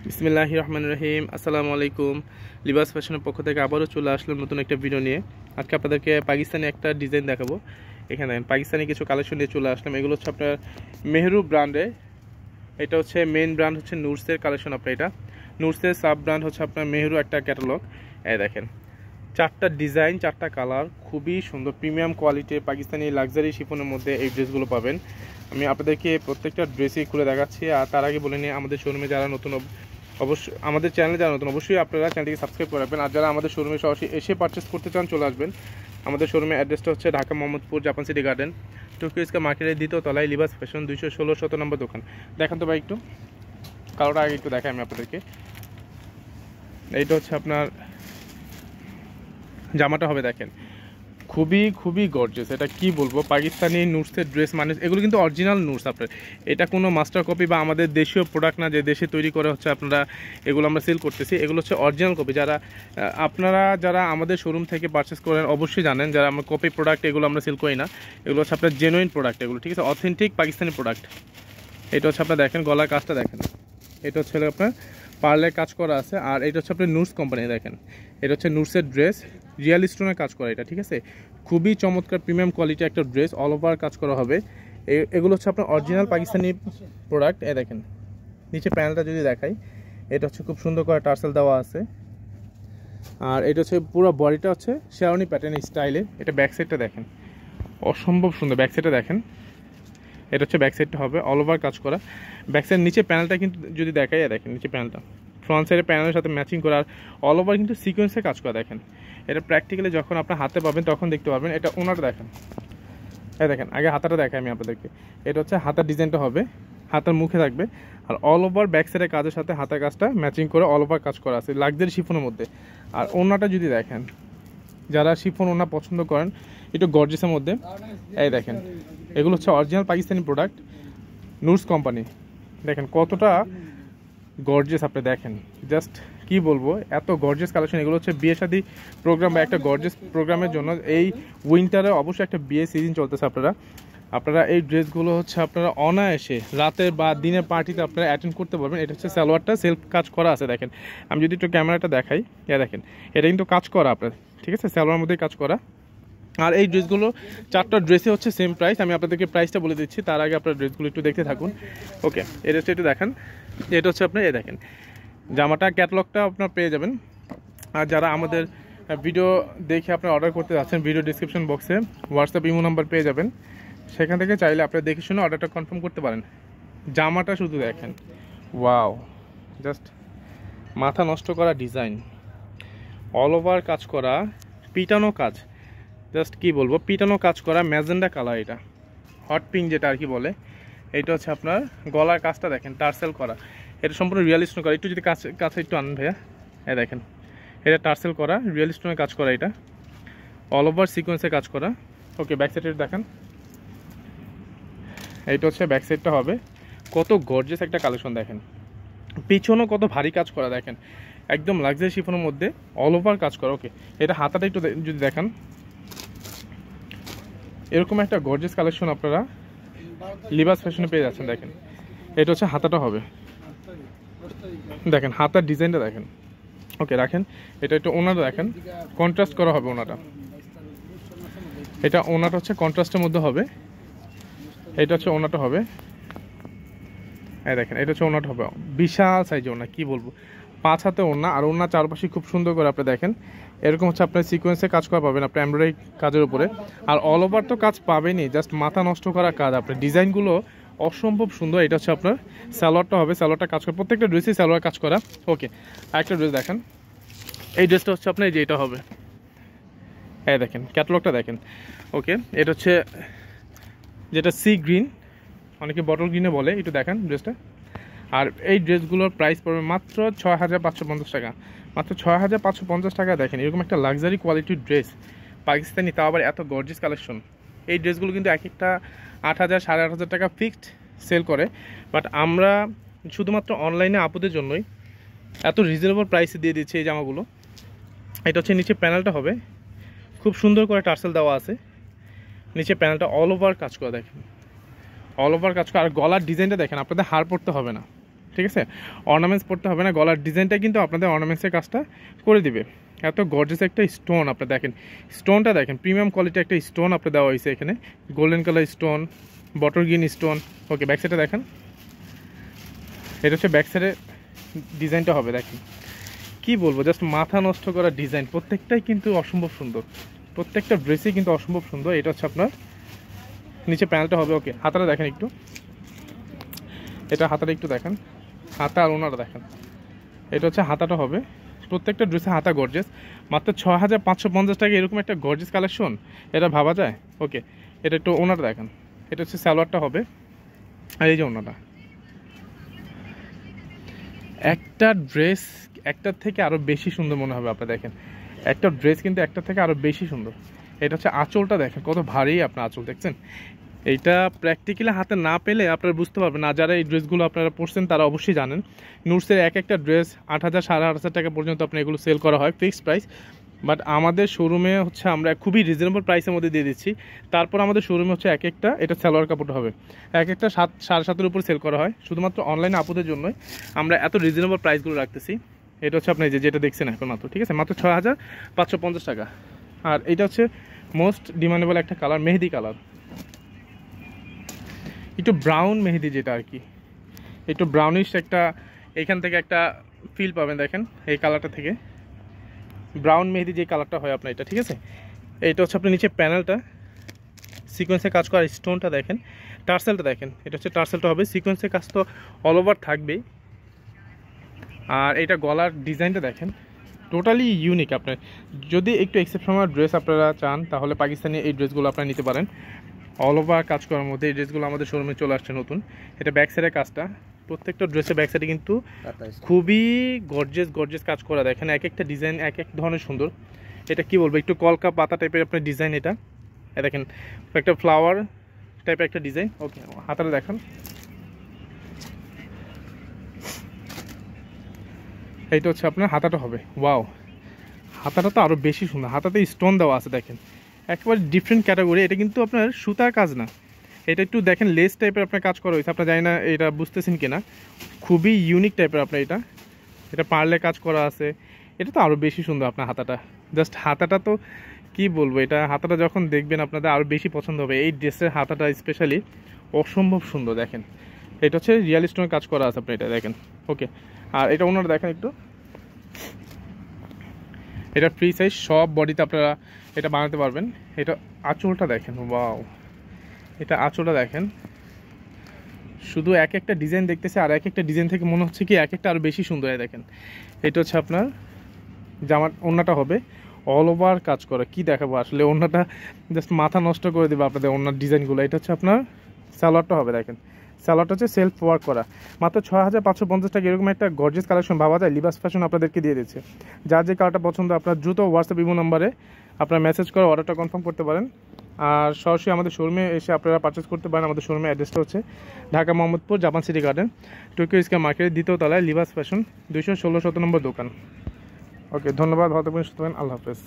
বিসমিল্লাহির রহমানির রহিম। আসসালামু আলাইকুম। লিবাস ফ্যাশনের পক্ষ থেকে আবারও চলে আসলাম নতুন একটা ভিডিও নিয়ে। আজকে আপনাদেরকে পাকিস্তানি একটা ডিজাইন দেখাবো। এখানে দেখেন পাকিস্তানি কিছু কালেকশন নিয়ে চলে আসলাম। এগুলো হচ্ছে আপনার মেহরু ব্র্যান্ডে। এটা হচ্ছে মেন ব্র্যান্ড হচ্ছে নুরসের কালেকশন। আপনার এটা নুরসের সাব ব্র্যান্ড হচ্ছে আপনার মেহরু একটা ক্যাটালগ। এই দেখেন চারটা ডিজাইন, চারটা কালার, খুবই সুন্দর প্রিমিয়াম কোয়ালিটির পাকিস্তানি লাক্সারি শিফনের মধ্যে এই ড্রেসগুলো পাবেন। আমি আপনাদেরকে প্রত্যেকটা ড্রেসই খুলে দেখাচ্ছি। আর তার আগে বলে নিই, আমাদের শোরুমে যারা নতুন, অবশ্যই আমাদের চ্যানেলে যারা নতুন অবশ্যই আপনারা চ্যানেলটিকে সাবস্ক্রাইব করে রাখবেন। আর যারা আমাদের শোরুমে সরাসরি এসে পারচেস করতে চান চলে আসবেন। আমাদের শোরুমের অ্যাড্রেসটা হচ্ছে Dhaka Mohammadpur Japan city garden, Tokyo square মার্কেটের দ্বিতীয় তলায় লিবাস ফ্যাশন 216 নম্বর দোকান। দেখান তো ভাই একটু কালোটা আগে একটু দেখাই আমি আপনাদেরকে। এইটা হচ্ছে আপনার জামাটা হবে, দেখেন খুবই খুবই গর্জিয়াস। এটা কি বলবো, পাকিস্তানি নুটসের ড্রেস মানে এগুলো কিন্তু অরিজিনাল নুটস। আপনার এটা কোনো মাস্টার কপি বা আমাদের দেশীয় প্রোডাক্ট না যে দেশে তৈরি করে হচ্ছে আপনারা এগুলো আমরা সেল করতেছি। এগুলো হচ্ছে অরিজিনাল কপি। যারা আমাদের শোরুম থেকে পারচেস করেন অবশ্যই জানেন, যারা আমরা কপি প্রোডাক্ট এগুলো আমরা সেল করি না। এগুলো হচ্ছে আপনার জেনুইন প্রোডাক্ট, এগুলো ঠিক আছে, অথেন্টিক পাকিস্তানি প্রোডাক্ট। এটা হচ্ছে আপনার দেখেন গলার কাজটা দেখেন, এটা হচ্ছে আপনার পার্লের কাজ করা আছে। আর এটা হচ্ছে আপনার নুটস কোম্পানি, দেখেন এটা হচ্ছে নুটসের ড্রেস, রিয়াল স্টোনের কাজ করা এটা, ঠিক আছে, খুবই চমৎকার প্রিমিয়াম কোয়ালিটি একটা ড্রেস, অল ওভার কাজ করা হবে। এগুলো হচ্ছে আপনার অরিজিনাল পাকিস্তানি প্রোডাক্ট। এ দেখেন নিচে প্যানেলটা যদি দেখাই, এটা হচ্ছে খুব সুন্দর করে টার্সেল দেওয়া আছে। আর এটা হচ্ছে পুরো বডিটা হচ্ছে শেরওয়ানি প্যাটার্ন স্টাইলে। এটা ব্যাক সাইডটা দেখেন অসম্ভব সুন্দর, ব্যাক সাইডটা দেখেন, এটা হচ্ছে ব্যাক সাইডটা হবে অল ওভার কাজ করা। ব্যাক সাইড নিচে প্যানেলটা কিন্তু যদি দেখাই, দেখেন নিচে প্যানেলটা ফ্রন্ট সাইডের প্যানেলের সাথে ম্যাচিং করা, আর অল ওভার কিন্তু সিকোয়েন্সে কাজ করা। দেখেন এটা প্র্যাকটিক্যালি যখন আপনার হাতে পাবেন তখন দেখতে পারবেন। এটা ওনাটা দেখেন, এই দেখেন আগে হাতাটা দেখাই আমি আপনাদেরকে। এটা হচ্ছে হাতার ডিজাইনটা হবে, হাতার মুখে থাকবে, আর অল ওভার ব্যাক সাইডের কাজের সাথে হাতার কাজটা ম্যাচিং করে অল ওভার কাজ করা আছে লাক্সারি শিফনের মধ্যে। আর ওনাটা যদি দেখেন, যারা শিফন ওনা পছন্দ করেন একটু গর্জিয়াসের মধ্যে, এই দেখেন এগুলো হচ্ছে অরিজিনাল পাকিস্তানি প্রোডাক্ট নুটস কোম্পানি। দেখেন কতটা গর্জিয়াস, আপনি দেখেন জাস্ট কি বলবো, এত গর্জিয়াস কালেকশন। এগুলো হচ্ছে বিয়ে শাদী প্রোগ্রাম বা একটা গর্জিয়াস প্রোগ্রামের জন্য। এই উইন্টারে অবশ্যই একটা বিয়ে সিজন চলতেছে, আপনারা এই ড্রেসগুলো হচ্ছে আপনারা অনায়াসে রাতের বা দিনের পার্টিতে আপনারা অ্যাটেন্ড করতে পারবেন। এটা হচ্ছে সালোয়ারটা সেলফ কাজ করা আছে, দেখেন আমি যদি একটু ক্যামেরাটা দেখাই, দেখেন এটা কিন্তু কাজ করা আপনার, ঠিক আছে, সালোয়ারের মধ্যে কাজ করা। আর এই ড্রেসগুলো চারটা ড্রেসে হচ্ছে সেম প্রাইস। আমি আপনাদেরকে প্রাইসটা বলে দিচ্ছি, তার আগে আপনার ড্রেসগুলো একটু দেখতে থাকুন। ওকে, এটা হচ্ছে একটু দেখেন, এটা হচ্ছে আপনার দেখেন জামাটা ক্যাটালগটা আপনার পেয়ে যাবেন। আর যারা আমাদের ভিডিও দেখে আপনার অর্ডার করতে যাচ্ছেন, ভিডিও ডিসক্রিপশন বক্সে হোয়াটসঅ্যাপ ইমো নাম্বার পেয়ে যাবেন, সেখান থেকে চাইলে আপনারা দেখে শুনে অর্ডারটা কনফার্ম করতে পারেন। জামাটা শুধু দেখেন, ওয়াও, জাস্ট মাথা নষ্ট করা ডিজাইন, অল ওভার কাজ করা, পিটানো কাজ, জাস্ট কি বলবো, পিটানো কাজ করা, ম্যাজেন্ডা কালার, এটা হট পিঙ্ক যেটা আর কি বলে। এটা হচ্ছে আপনার গলার কাজটা দেখেন টার্সেল করা, এটা সম্পূর্ণ রিয়েল স্টোন করা। একটু যদি কাছে একটু আনেন ভাইয়া, দেখেন এটা টার্সেল করা, রিয়েল স্টোনের কাজ করা, এটা অল ওভার সিকোয়েন্সের কাজ করা। ওকে, ব্যাক সাইডে দেখেন, এইটা হচ্ছে ব্যাক সাইডটা হবে। কত গর্জিয়াস একটা কালেকশন, দেখেন পিছনেও কত ভারী কাজ করা, দেখেন একদম লাক্সারি শিফনের মধ্যে অল ওভার কাজ করা। ওকে, এটা হাতাটা একটু যদি দেখেন, এরকম একটা গর্জিয়াস কালেকশন আপনারা লিবাস ফ্যাশনে পেয়ে যাচ্ছেন। দেখেন এটা হচ্ছে হাতাটা হবে, দেখেন হাতার ডিজাইনটা দেখেন। ওকে রাখেন, এটা একটু ওনাটা দেখেন, কন্ট্রাস্ট করা হবে ওনাটা, এটা ওনাটা হচ্ছে কন্ট্রাস্টের মধ্যে হবে। এটা হচ্ছে ওনাটা হবে, এই দেখেন এটা হচ্ছে ওনাটা হবে বিশাল সাইজে ওনা, কি বলবো, 5 হাতে ওনা। আর ওনার চারপাশে খুব সুন্দর করে আপনি দেখেন এরকম হচ্ছে আপনার সিকোয়েন্সে কাজ করা পাবেন আপনি এমব্রয়ডারি কাজের উপরে। আর অল ওভার তো কাজ পাবেনই, জাস্ট মাথা নষ্ট করা কাজ, আপনার ডিজাইনগুলো অসম্ভব সুন্দর। এটা হচ্ছে আপনার সালোয়ারটা হবে, সালোয়ারটা কাজ করা, প্রত্যেকটা ড্রেসই সালোয়ার কাজ করা। ওকে, আরেকটা ড্রেস দেখেন, এই ড্রেসটা হচ্ছে আপনার যে এটা হবে, দেখেন ক্যাটালগটা দেখেন। ওকে, এটা হচ্ছে যেটা সি গ্রিন, অনেকে বটল গ্রিনে বলে, একটু দেখেন ড্রেসটা। আর এই ড্রেসগুলোর প্রাইস পড়বে মাত্র 6550 টাকা, মাত্র 6550 টাকা। দেখেন এরকম একটা লাক্সারি কোয়ালিটির ড্রেস পাকিস্তানি, তাও আবার এত গর্জিয়াস কালেকশন। এই ড্রেসগুলো কিন্তু এক একটা 8000 8500 টাকা ফিক্সড সেল করে, বাট আমরা শুধুমাত্র অনলাইনে আপুদের জন্যই এত রিজনেবল প্রাইসে দিয়ে দিচ্ছি এই জামাগুলো। এটা হচ্ছে নিচে প্যানেলটা হবে, খুব সুন্দর করে টার্সেল দেওয়া আছে, নিচে প্যানেলটা অল ওভার কাজ করা, দেখেন অল ওভার কাজ করা। আর গলার ডিজাইনটা দেখেন, আপনাদের হার পড়তে হবে না, ঠিক আছে, অর্নামেন্টস পড়তে হবে না, গলার ডিজাইনটা কিন্তু আপনাদের অর্নামেন্টসের কাজটা করে দিবে। এত গর্জিয়াস একটা স্টোন আপনি দেখেন, স্টোনটা দেখেন প্রিমিয়াম কোয়ালিটি একটা স্টোন আপনি দেওয়া হয়েছে এখানে, golden colour stone, bottle green stone. Okay, back সাইডে দেখেন, এটা হচ্ছে ব্যাক সাইডে ডিজাইনটা হবে। দেখেন কি বলবো, জাস্ট মাথা নষ্ট করা ডিজাইন, প্রত্যেকটাই কিন্তু অসম্ভব সুন্দর, প্রত্যেকটা ড্রেসই কিন্তু অসম্ভব সুন্দর। এটা হচ্ছে আপনার নিচে প্যানেলটা হবে। ওকে, হাতাটা দেখেন একটু, এটা হাতাটা একটু দেখেন, হাতা আর ওনারা দেখেন, এটা হচ্ছে হাতাটা হবে। প্রত্যেকটা ড্রেসে হাতা গর্জেস, মাত্র 6550 টাকা এরকম একটা গর্জেস কালেকশন, এটা ভাবা যায়। ওকে, এটা একটু ওনারা দেখেন, এটা হচ্ছে সালোয়ারটা হবে, আর এই যে ওনাটা। একটা ড্রেস একটার থেকে আরও বেশি সুন্দর মনে হবে আপনার, দেখেন একটা ড্রেস কিন্তু একটার থেকে আরও বেশি সুন্দর। এটা হচ্ছে আঁচলটা দেখেন, কত ভারী আপনার আঁচল দেখছেন। এইটা প্র্যাকটিক্যালি হাতে না পেলে আপনারা বুঝতে পারবেন না, যারা এই ড্রেসগুলো আপনারা পরছেন তারা অবশ্যই জানেন। নুটসের এক একটা ড্রেস 8000 8500 টাকা পর্যন্ত আপনার এগুলো সেল করা হয়, ফিক্সড প্রাইস। বাট আমাদের শোরুমে হচ্ছে আমরা খুবই রিজনেবল প্রাইসের মধ্যে দিয়ে দিচ্ছি। তারপর আমাদের শোরুমে হচ্ছে এক একটা, এটা সালোয়ার কাপড়টা হবে, এক একটা 7 7.5 উপর সেল করা হয়। শুধুমাত্র অনলাইনে আপুদের জন্যই আমরা এত রিজনেবল প্রাইসগুলো রাখতেছি। এটা হচ্ছে আপনি যেটা দেখছেন এখন মাত্র, ঠিক আছে, মাত্র 6550 টাকা। আর এটা হচ্ছে মোস্ট ডিমান্ডেবল একটা কালার, মেহেদি কালার, একটু ব্রাউন মেহেদি যেটা আর কি, একটু ব্রাউনিশ একটা, এখান থেকে একটা ফিল পাবেন দেখেন এই কালারটা থেকে, ব্রাউন মেহেদি যে কালারটা হয় আপনার এটা, ঠিক আছে। এইটা হচ্ছে আপনার নিচে প্যানেলটা সিকোয়েন্সের কাজ করা, স্টোনটা দেখেন, টার্সেলটা দেখেন, এটা হচ্ছে টার্সেলটা হবে, সিকোয়েন্সের কাজ তো অল ওভার থাকবেই। আর এটা গলার ডিজাইনটা দেখেন, টোটালি ইউনিক। আপনার যদি একটু এক্সেপশনাল ড্রেস আপনারা চান তাহলে পাকিস্তানি এই ড্রেসগুলো আপনারা নিতে পারেন, অল ওভার কাজ করার মধ্যে এই ড্রেসগুলো আমাদের শোরুমে চলে আসছে নতুন। এটা ব্যাক সাইডের কাজটা, প্রত্যেকটা ড্রেসের ব্যাক সাইডে কিন্তু খুবই গর্জেস কাজ করা, দেখেন এক একটা ডিজাইন এক এক ধরনের সুন্দর। এটা কি বলবো, একটু কলকা পাতা টাইপের আপনার ডিজাইন, এটা দেখেন একটা ফ্লাওয়ার টাইপের একটা ডিজাইন। ওকে, হাতাটা দেখেন, এইটা হচ্ছে আপনার হাতাটা হবে। ওয়াও, হাতাটা তো আরও বেশি সুন্দর, হাতাতে স্টোন দেওয়া আছে দেখেন, একেবারে ডিফারেন্ট ক্যাটাগরি। এটা কিন্তু আপনার সুতার কাজ না, এটা একটু দেখেন লেস টাইপের আপনার কাজ করা হয়েছে, আপনার জানি না এটা বুঝতেছেন কিনা, খুবই ইউনিক টাইপের আপনার এটা, এটা পার্লে কাজ করা আছে। এটা তো আরও বেশি সুন্দর আপনার হাতাটা, জাস্ট হাতাটা তো কি বলবো, এটা হাতাটা যখন দেখবেন আপনাদের আরও বেশি পছন্দ হবে। এই ড্রেসের হাতাটা স্পেশালি অসম্ভব সুন্দর, দেখেন এটা হচ্ছে রিয়াল স্টোনের কাজ করা আছে আপনি এটা দেখেন। ওকে, আর এটা ওনারা দেখেন একটু, এটা ফ্রি সাইজ, সব বডিতে আপনারা এটা বানাতে পারবেন। এটা আঁচলটা দেখেন, ওয়াও, এটা আঁচলটা দেখেন, শুধু এক একটা ডিজাইন দেখতেছে আর এক একটা ডিজাইন থেকে মনে হচ্ছে কি এক একটা আরও বেশি সুন্দর। দেখেন এটা হচ্ছে আপনার জামার ওড়নাটা হবে অল ওভার কাজ করা, কি দেখাবো আসলে, ওড়নাটা জাস্ট মাথা নষ্ট করে দেবে আপনাদের ওড়নার ডিজাইনগুলো। এটা হচ্ছে আপনার সালোয়ারটা হবে, দেখেন সালোয়ারটা হচ্ছে সেলফ ওয়ার্ক করা, মাত্র 6550 টাকা। এরকম একটা গর্জিয়াস কালেকশন ভাবা যায়, লিবাস ফ্যাশন আপনাদেরকে দিয়ে দিচ্ছে। যার যে কালারটা পছন্দ আপনার দ্রুত হোয়াটসঅ্যাপ ইমো নাম্বারে আপনার মেসেজ করে অর্ডারটা কনফার্ম করতে পারেন। আর সরাসরি আমাদের শোরুমে এসে আপনারা পারচেস করতে পারেন। আমাদের শোরুমের অ্যাড্রেসটা হচ্ছে Dhaka Mohammadpur Japan city garden, Tokyo square মার্কেটের 2য় তলায় লিবাস ফ্যাশন 216-17 নম্বর দোকান। ওকে, ধন্যবাদ, ভালো থাকবেন, সুস্থ থাকবেন, আল্লাহ হাফেজ।